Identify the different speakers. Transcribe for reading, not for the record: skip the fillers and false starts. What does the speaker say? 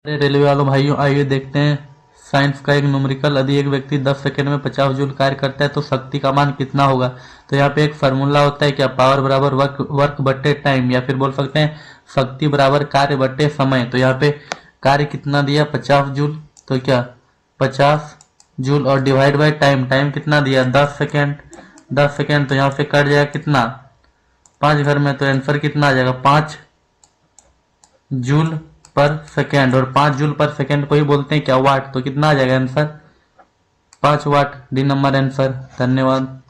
Speaker 1: Railway वालों भाइयों, आइए देखते हैं साइंस का एक न्यूमेरिकल। यदि एक व्यक्ति 10 सेकंड में 50 जूल कार्य करता है तो शक्ति का मान कितना होगा। तो यहाँ पे एक फार्मूला होता है, क्या पावर बराबर वर्क बट्टे टाइम, या फिर बोल सकते हैं शक्ति बराबर कार्य बट्टे समय। तो यहाँ पे कार्य कितना दिया 50 जूल, तो क्या 50 जूल और डिवाइड बाय टाइम कितना दिया 10 सेकेंड। 10 सेकेंड तो यहाँ से कट जाएगा कितना 5 घर में, तो आंसर कितना आ जाएगा 5 जूल पर सेकेंड। और 5 जूल पर सेकेंड को ही बोलते हैं क्या वाट। तो कितना आ जाएगा answer 5 watt. D number answer. धन्यवाद।